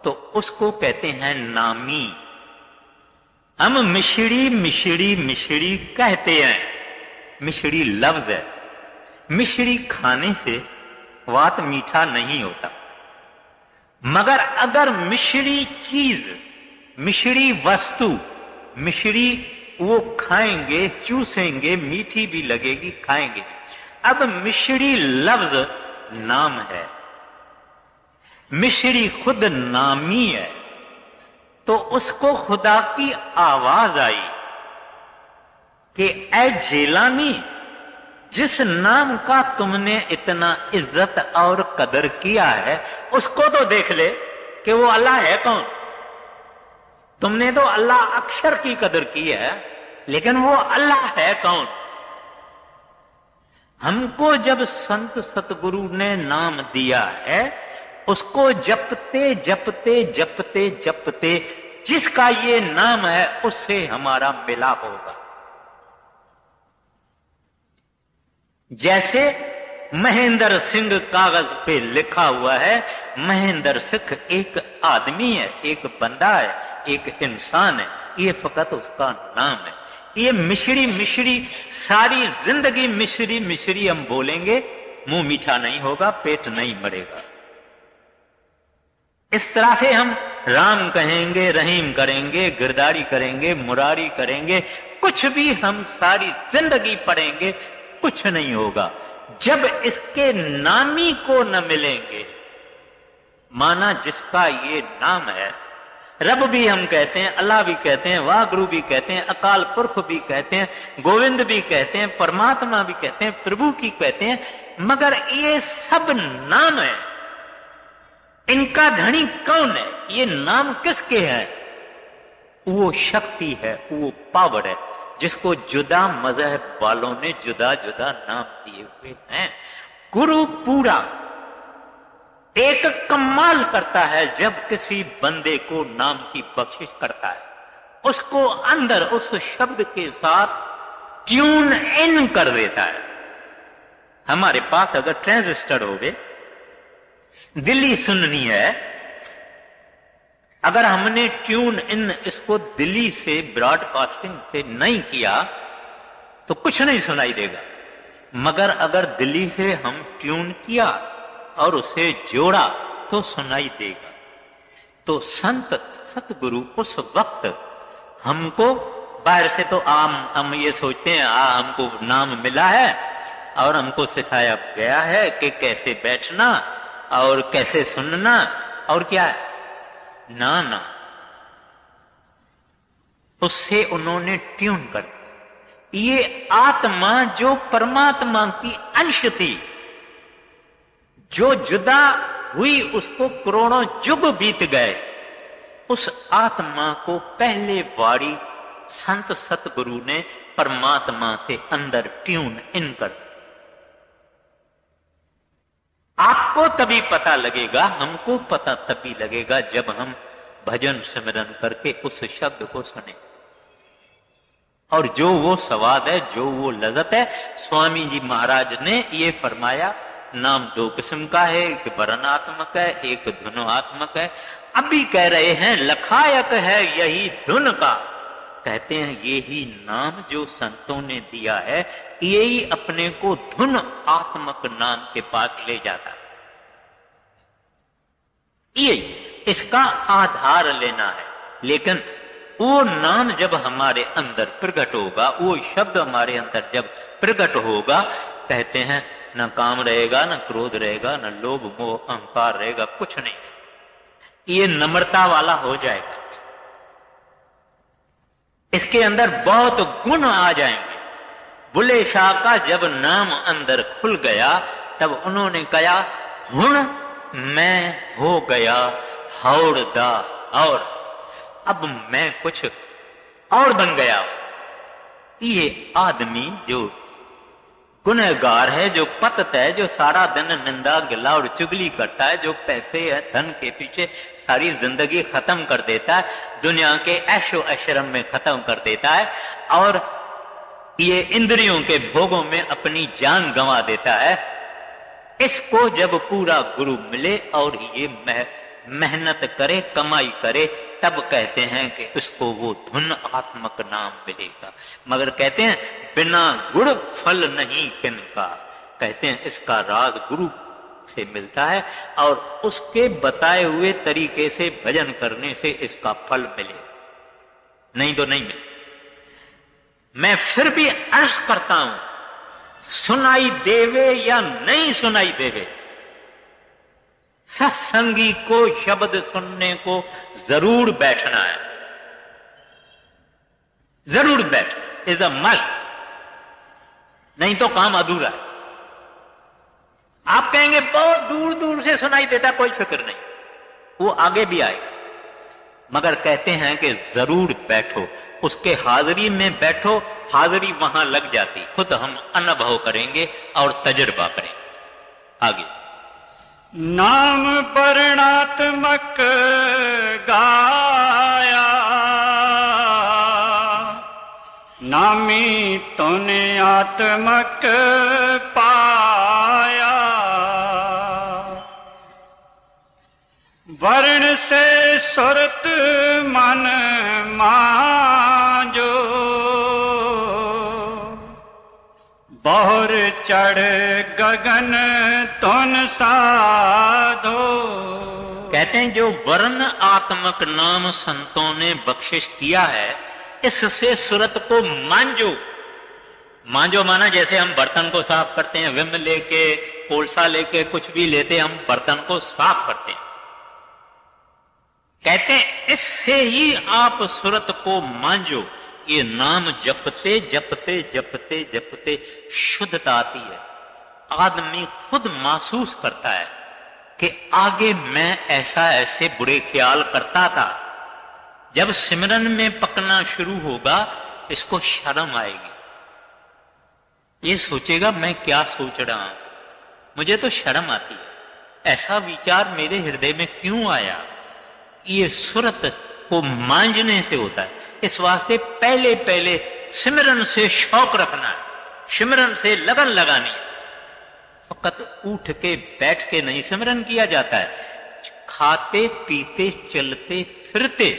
तो उसको कहते हैं नामी। हम मिश्री मिश्री मिश्री कहते हैं, मिश्री लफ्ज है। मिश्री खाने से बात मीठा नहीं होता, मगर अगर मिश्री चीज, मिश्री वस्तु, मिश्री वो खाएंगे, चूसेंगे, मीठी भी लगेगी, खाएंगे। अब मिश्री लफ्ज नाम है, मिश्री खुद नामी है, तो उसको खुदा की आवाज आई कि ऐ जेलानी, जिस नाम का तुमने इतना इज्जत और कदर किया है, उसको तो देख ले कि वो अल्लाह है कौन। तुमने तो अल्लाह अक्षर की कदर की है, लेकिन वो अल्लाह है कौन। हमको जब संत सतगुरु ने नाम दिया है, उसको जपते जपते जपते जपते जिसका ये नाम है उससे हमारा मिलाप होगा। जैसे महेंद्र सिंह कागज पे लिखा हुआ है, महेंद्र सिंह एक आदमी है, एक बंदा है, एक इंसान है, ये फकत उसका नाम है। ये मिश्री मिश्री, सारी जिंदगी मिश्री मिश्री हम बोलेंगे, मुंह मीठा नहीं होगा, पेट नहीं भरेगा। इस तरह से हम राम कहेंगे, रहीम करेंगे, गिरदारी करेंगे, मुरारी करेंगे, कुछ भी हम सारी जिंदगी पढ़ेंगे, कुछ नहीं होगा जब इसके नामी को न मिलेंगे। माना जिसका ये नाम है, रब भी हम कहते हैं, अल्लाह भी कहते हैं, वाहगुरु भी कहते हैं, अकाल पुरख भी कहते हैं, गोविंद भी कहते हैं, परमात्मा भी कहते हैं, प्रभु की कहते हैं, मगर ये सब नाम है। इनका धनी कौन है? ये नाम किसके हैं? वो शक्ति है, वो पावर है, जिसको जुदा मजहब वालों ने जुदा जुदा नाम दिए हुए हैं। गुरु पूरा एक कमाल करता है जब किसी बंदे को नाम की बख्शिश करता है, उसको अंदर उस शब्द के साथ ट्यून इन कर देता है। हमारे पास अगर ट्रांजिस्टर हो गए, दिल्ली सुननी है, अगर हमने ट्यून इन इसको दिल्ली से ब्रॉडकास्टिंग से नहीं किया तो कुछ नहीं सुनाई देगा, मगर अगर दिल्ली से हम ट्यून किया और उसे जोड़ा तो सुनाई देगा। तो संत सतगुरु उस वक्त हमको, बाहर से तो आम हम ये सोचते हैं हमको नाम मिला है और हमको सिखाया गया है कि कैसे बैठना और कैसे सुनना और क्या है, ना ना, उससे उन्होंने ट्यून कर दिया। ये आत्मा जो परमात्मा की अंश थी, जो जुदा हुई उसको करोड़ों युग बीत गए, उस आत्मा को पहले वाणी संत सतगुरु ने परमात्मा के अंदर ट्यून इन कर। आपको तभी पता लगेगा, हमको पता तभी लगेगा जब हम भजन सिमरन करके उस शब्द को सुने। और जो वो स्वाद है, जो वो लज़त है, स्वामी जी महाराज ने ये फरमाया, नाम दो किस्म का है, एक वर्णात्मक है, एक धुनात्मक है। अभी कह रहे हैं लखायत है यही धुन का। कहते हैं यही नाम जो संतों ने दिया है, यही अपने को धुन आत्मक नाम के पास ले जाता है। ये इसका आधार लेना है। लेकिन वो नाम जब हमारे अंदर प्रकट होगा, वो शब्द हमारे अंदर जब प्रकट होगा, कहते हैं न काम रहेगा, न क्रोध रहेगा, न लोभ मोह अहंकार रहेगा, कुछ नहीं। ये नम्रता वाला हो जाएगा, इसके अंदर बहुत गुण आ जाएंगे। बुल्ले शाह का जब नाम अंदर खुल गया, तब उन्होंने कहा हुण मैं हो गया हौड़दा, और अब मैं कुछ और बन गया। ये आदमी जो गुनहगार है, जो पतित है, जो सारा दिन निंदा गिला और चुगली करता है, जो पैसे है धन के पीछे सारी जिंदगी खत्म कर देता है, दुनिया के ऐशो ऐशरम में खत्म कर देता है, और ये इंद्रियों के भोगों में अपनी जान गंवा देता है, इसको जब पूरा गुरु मिले और ये मेहनत करे, कमाई करे, तब कहते हैं कि उसको वो धुन आत्मक नाम मिलेगा। मगर कहते हैं बिना गुड़ फल नहीं किनका। कहते हैं इसका राज गुरु से मिलता है और उसके बताए हुए तरीके से भजन करने से इसका फल मिले, नहीं तो नहीं मिले। मैं फिर भी अर्ज करता हूं, सुनाई देवे या नहीं सुनाई देवे, सत्संगी को शब्द सुनने को जरूर बैठना है, जरूर बैठ, इज अ मस्ट, नहीं तो काम अधूरा है। आप कहेंगे बहुत दूर दूर से सुनाई देता, कोई फिक्र नहीं, वो आगे भी आएगा, मगर कहते हैं कि जरूर बैठो, उसके हाजिरी में बैठो, हाजिरी वहां लग जाती, खुद हम अनुभव करेंगे और तजुर्बा करेंगे। आगे नाम वर्णात्मक गाया, नामी तूने आत्मक पाया, वर्ण से सुरत मन मांजो, बहुर चढ़ गगन तुन साधो। कहते हैं जो वर्ण आत्मक नाम संतों ने बख्शिश किया है, इससे सुरत को मांजो। मांजो माना जैसे हम बर्तन को साफ करते हैं, विम लेके, कोलसा लेके, कुछ भी लेते हम बर्तन को साफ करते हैं। कहते हैं इससे ही आप सुरत को मांजो। ये नाम जपते जपते जपते जपते शुद्धता आती है, आदमी खुद महसूस करता है कि आगे मैं ऐसे बुरे ख्याल करता था। जब सिमरन में पकना शुरू होगा, इसको शर्म आएगी, ये सोचेगा मैं क्या सोच रहा हूं, मुझे तो शर्म आती है, ऐसा विचार मेरे हृदय में क्यों आया? ये सुरत को मांझने से होता है। इस वास्ते पहले पहले सिमरन से शौक रखना है, सिमरन से लगन लगानी है। फकत उठ के बैठ के नहीं सिमरन किया जाता है, खाते पीते चलते फिरते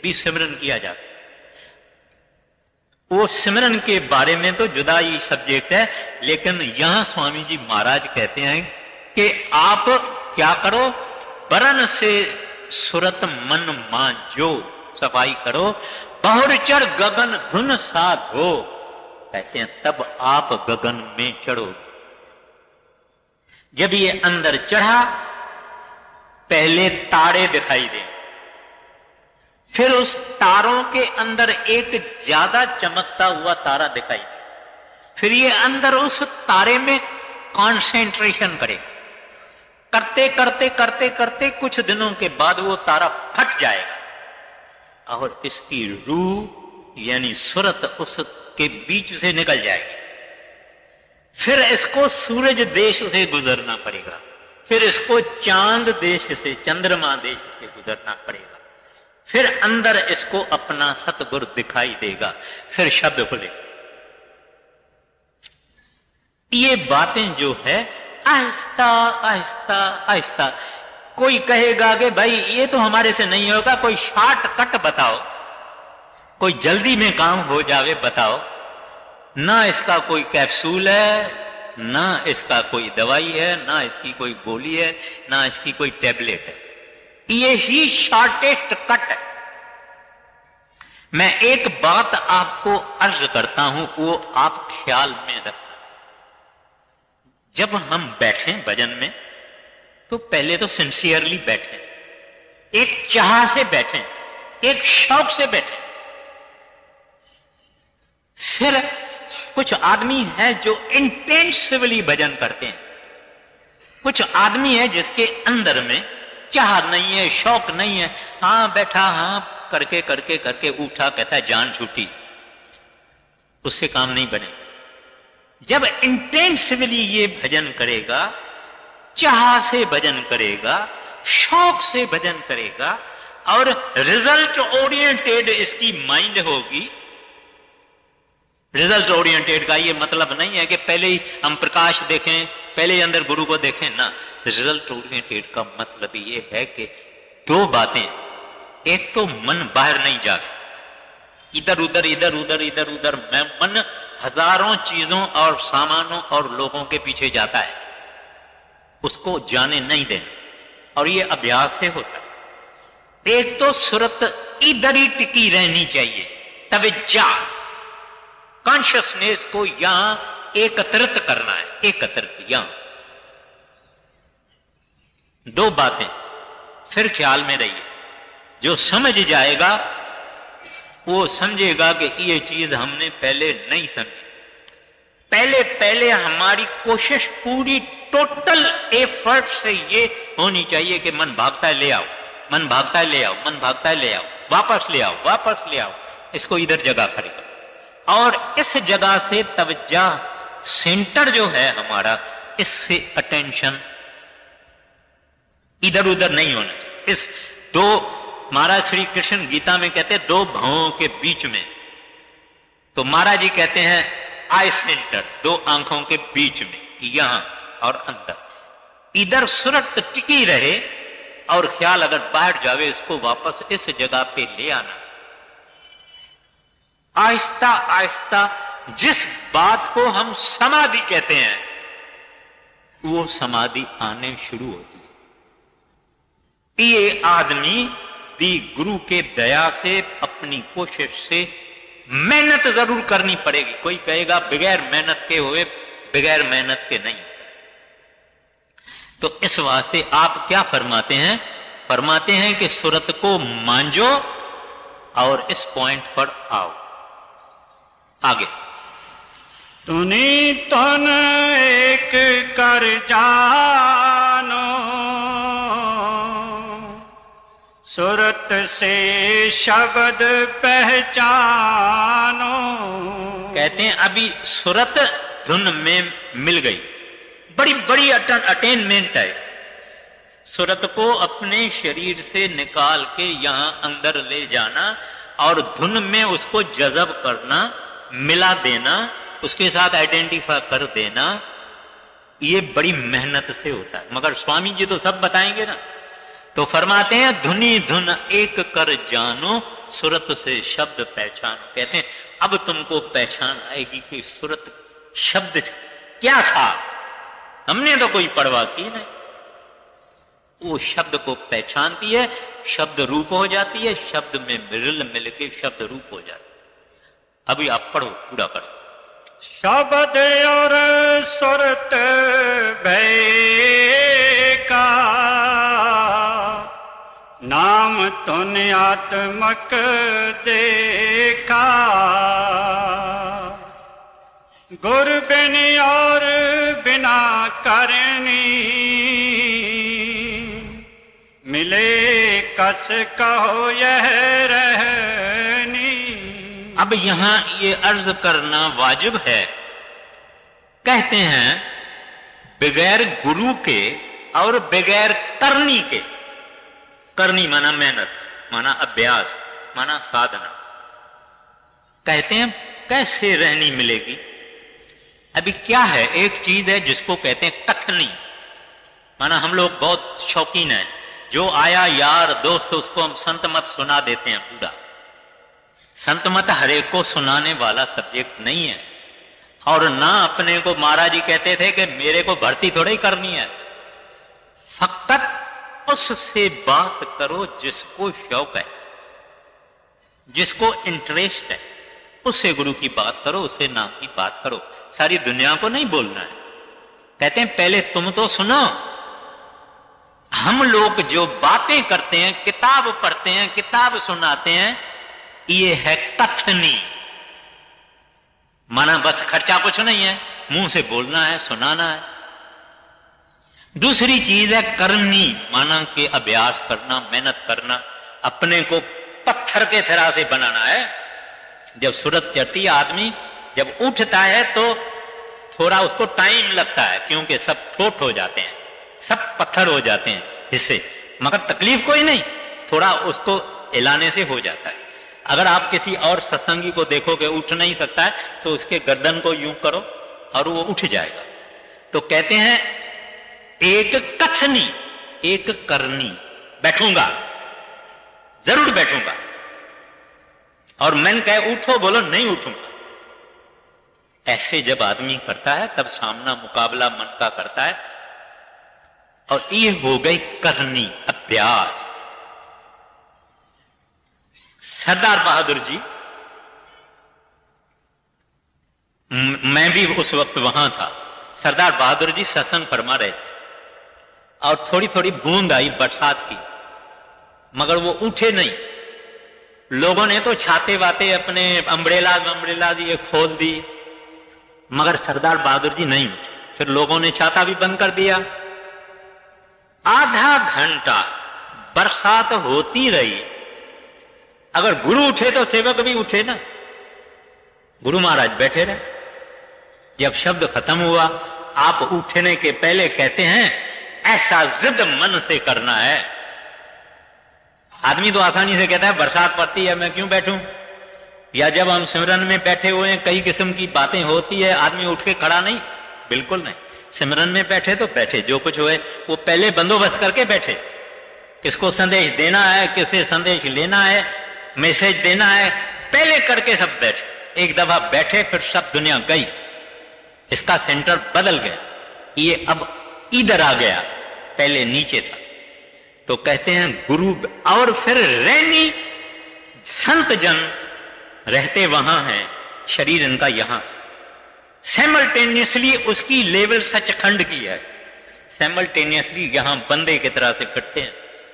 भी सिमरन किया जाता है। वो सिमरन के बारे में तो जुदा ही सब्जेक्ट है, लेकिन यहां स्वामी जी महाराज कहते हैं कि आप क्या करो, बरन से सुरत मन मांझो, सफाई करो, बहुरचर गगन धुन साधो। कहते हैं तब आप गगन में चढ़ो। जब ये अंदर चढ़ा, पहले तारे दिखाई दे, फिर उस तारों के अंदर एक ज्यादा चमकता हुआ तारा दिखाई दे, फिर ये अंदर उस तारे में कंसंट्रेशन करे, करते करते करते करते कुछ दिनों के बाद वो तारा फट जाएगा और इसकी रूह यानी सुरत उसके बीच से निकल जाएगी। फिर इसको सूरज देश से गुजरना पड़ेगा, फिर इसको चांद देश से, चंद्रमा देश से गुजरना पड़ेगा, फिर अंदर इसको अपना सतगुरु दिखाई देगा, फिर शब्द खुले। ये बातें जो है आहिस्ता आहिस्ता आहिस्ता। कोई कहेगा कि भाई ये तो हमारे से नहीं होगा, कोई शॉर्टकट बताओ, कोई जल्दी में काम हो जावे बताओ। ना इसका कोई कैप्सूल है, ना इसका कोई दवाई है, ना इसकी कोई गोली है, ना इसकी कोई टैबलेट है। ये ही शॉर्टेस्ट कट है। मैं एक बात आपको अर्ज करता हूं, वो आप ख्याल में रखना। जब हम बैठें भजन में तो पहले तो सिंसियरली बैठें, एक चाह से बैठें, एक शौक से बैठें। फिर कुछ आदमी है जो इंटेंसिवली भजन करते हैं, कुछ आदमी है जिसके अंदर में चाह नहीं है, शौक नहीं है, हां बैठा, हां करके करके करके उठा, कहता है जान छूटी, उससे काम नहीं बने। जब इंटेंसिवली ये भजन करेगा, चाह से भजन करेगा, शौक से भजन करेगा और रिजल्ट ओरिएंटेड इसकी माइंड होगी। रिजल्ट ओरिएंटेड का ये मतलब नहीं है कि पहले ही हम प्रकाश देखें, पहले ही अंदर गुरु को देखें ना। रिजल्ट ओरिएंटेड का मतलब ये है कि दो बातें, एक तो मन बाहर नहीं जाता, इधर उधर इधर उधर इधर उधर मैं मन हजारों चीजों और सामानों और लोगों के पीछे जाता है, उसको जाने नहीं देना, और ये अभ्यास से होता है। एक तो सुरत इधर ही टिकी रहनी चाहिए, तवज्जो कॉन्शियसनेस को यहां एकत्रित करना है, एकत्रित यहां। दो बातें फिर ख्याल में रहिए। जो समझ जाएगा वो समझेगा कि ये चीज हमने पहले नहीं समझी। पहले पहले हमारी कोशिश पूरी टोटल एफर्ट से ये होनी चाहिए कि मन भागता है ले आओ, मन भागता है ले आओ, मन भागता है ले आओ, वापस ले आओ, वापस ले आओ, इसको इधर जगह करेगा। और इस जगह से तवज्जो सेंटर जो है हमारा, इससे अटेंशन इधर उधर नहीं होना चाहिए। इस दो, महाराज श्री कृष्ण गीता में कहते हैं दो भावों के बीच में, तो महाराज जी कहते हैं आई सेंटर, दो आंखों के बीच में, यहां और अंदर। इधर सुरत टिकी रहे और ख्याल अगर बाहर जावे इसको वापस इस जगह पे ले आना। आहिस्ता आहिस्ता जिस बात को हम समाधि कहते हैं वो समाधि आने शुरू होती है। ये आदमी भी गुरु के दया से, अपनी कोशिश से, मेहनत जरूर करनी पड़ेगी। कोई कहेगा बगैर मेहनत के हुए, बगैर मेहनत के नहीं। तो इस वास्ते आप क्या फरमाते हैं? फरमाते हैं कि सुरत को मांझो और इस पॉइंट पर आओ। आगे तुनी तन एक कर जानो, सुरत से शब्द पहचानो। कहते हैं अभी सुरत धुन में मिल गई, बड़ी बड़ी अटेनमेंट है, सुरत को अपने शरीर से निकाल के यहां अंदर ले जाना और धुन में उसको जज़ब करना, मिला देना, उसके साथ आइडेंटिफाई कर देना, ये बड़ी मेहनत से होता है। मगर स्वामी जी तो सब बताएंगे ना, तो फरमाते हैं धुनी धुन एक कर जानो, सुरत से शब्द पहचानो। कहते हैं अब तुमको पहचान आएगी कि सुरत शब्द क्या था। हमने तो कोई परवाह की नहीं, वो शब्द को पहचानती है, शब्द रूप हो जाती है, शब्द में मिल के शब्द रूप हो जाती है। अभी आप पढ़ो, पूरा करो। शब्द और सुरत भय का नाम तूने आत्मक देखा, गुर बिन और बिना करनी मिले कस कहो यह रहनी। अब यहां ये अर्ज करना वाजिब है। कहते हैं बगैर गुरु के और बगैर करनी के, करनी माना मेहनत, माना अभ्यास, माना साधना, कहते हैं कैसे रहनी मिलेगी। अभी क्या है, एक चीज है जिसको कहते हैं कथनी, माना हम लोग बहुत शौकीन हैं, जो आया यार दोस्त उसको हम संत मत सुना देते हैं पूरा। संत मत हरेक को सुनाने वाला सब्जेक्ट नहीं है, और ना अपने को महाराज जी कहते थे कि मेरे को भर्ती थोड़ी करनी है। फकत उससे बात करो जिसको शौक है, जिसको इंटरेस्ट है, उससे गुरु की बात करो, उससे नाम की बात करो। सारी दुनिया को नहीं बोलना है। कहते हैं पहले तुम तो सुनो। हम लोग जो बातें करते हैं, किताब पढ़ते हैं, किताब सुनाते हैं, ये है कथनी, माना बस खर्चा कुछ नहीं है, मुंह से बोलना है, सुनाना है। दूसरी चीज है करनी, माना के अभ्यास करना, मेहनत करना, अपने को पत्थर के तरह से बनाना है। जब सूरत चढ़ती है, आदमी जब उठता है तो थोड़ा उसको टाइम लगता है, क्योंकि सब ठोट हो जाते हैं, सब पत्थर हो जाते हैं हिस्से, मगर तकलीफ कोई नहीं, थोड़ा उसको हिलाने से हो जाता है। अगर आप किसी और सत्संगी को देखोगे उठ नहीं सकता है, तो उसके गर्दन को यूं करो और वो उठ जाएगा। तो कहते हैं एक कथनी, एक करनी। बैठूंगा, जरूर बैठूंगा, और मैंने कहे उठो, बोलो नहीं उठूंगा। ऐसे जब आदमी करता है तब सामना मुकाबला मन का करता है, और ये हो गई करनी, अभ्यास। सरदार बहादुर जी, मैं भी उस वक्त वहां था, सरदार बहादुर जी सत्संग फरमा रहे थे, और थोड़ी थोड़ी बूंद आई बरसात की, मगर वो उठे नहीं। लोगों ने तो छाते वाते अपने अम्ब्रेला ये खोल दी, मगर सरदार बहादुर जी नहीं उठे। फिर लोगों ने छाता भी बंद कर दिया। आधा घंटा बरसात होती रही। अगर गुरु उठे तो सेवक भी उठे ना। गुरु महाराज बैठे रहे। जब शब्द खत्म हुआ, आप उठने के पहले कहते हैं ऐसा जिद मन से करना है। आदमी तो आसानी से कहता है बरसात पड़ती है मैं क्यों बैठूं, या जब हम सिमरन में बैठे हुए हैं कई किस्म की बातें होती है, आदमी उठ के खड़ा नहीं, बिल्कुल नहीं। सिमरन में बैठे तो बैठे, जो कुछ हुए वो पहले बंदोबस्त करके बैठे। किसको संदेश देना है, किसे संदेश लेना है, मैसेज देना है, पहले करके सब बैठे। एक दफा बैठे फिर सब दुनिया गई, इसका सेंटर बदल गया, ये अब इधर आ गया, पहले नीचे था। तो कहते हैं गुरु, और फिर रहनी, संत जन रहते वहां हैं, शरीर इनका यहां। सैमल्टेनियसली उसकी लेवल सचखंड की है, सैमल्टेनियसली यहां बंदे की तरह से फिरते हैं,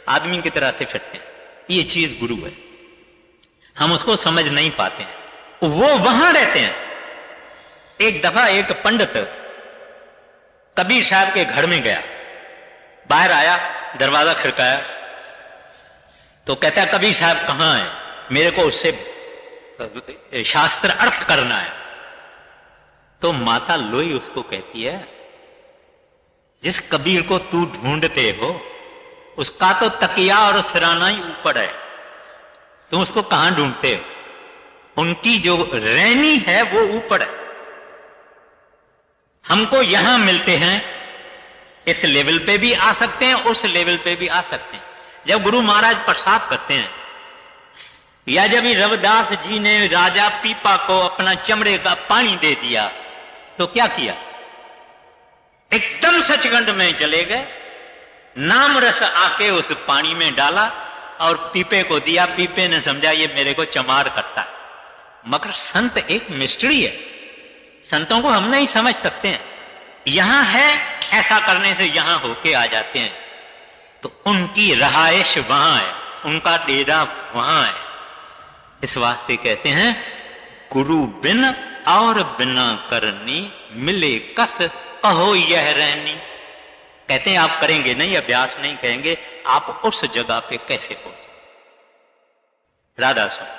आदमी की तरह से फिरते हैं। ये चीज गुरु है, हम उसको समझ नहीं पाते हैं, वो वहां रहते हैं। एक दफा एक पंडित कबीर साहब के घर में गया, बाहर आया, दरवाजा खिड़काया, तो कहता है कबीर साहब कहां है, मेरे को उससे शास्त्र अर्थ करना है। तो माता लोई उसको कहती है जिस कबीर को तू ढूंढते हो उसका तो तकिया और सिराना ही ऊपर है, तुम उसको कहां ढूंढते हो? उनकी जो रहनी है वो ऊपर है। हमको यहां मिलते हैं, इस लेवल पे भी आ सकते हैं, उस लेवल पे भी आ सकते हैं। जब गुरु महाराज प्रसाद करते हैं, या जब रविदास जी ने राजा पीपा को अपना चमड़े का पानी दे दिया, तो क्या किया? एकदम सचखंड में चले गए, नाम रस आके उस पानी में डाला और पीपे को दिया। पीपे ने समझा ये मेरे को चमार करता है। मगर संत एक मिस्ट्री है, संतों को हम नहीं समझ सकते हैं। यहां है, ऐसा करने से यहां होके आ जाते हैं, तो उनकी रहाइश वहां है, उनका डेरा वहां है। इस वास्ते कहते हैं गुरु बिन और बिना करनी, मिले कस कहो यह रहनी। कहते हैं आप करेंगे नहीं, अभ्यास नहीं करेंगे, आप उस जगह पे कैसे पहुंचे। राधा स्वामी।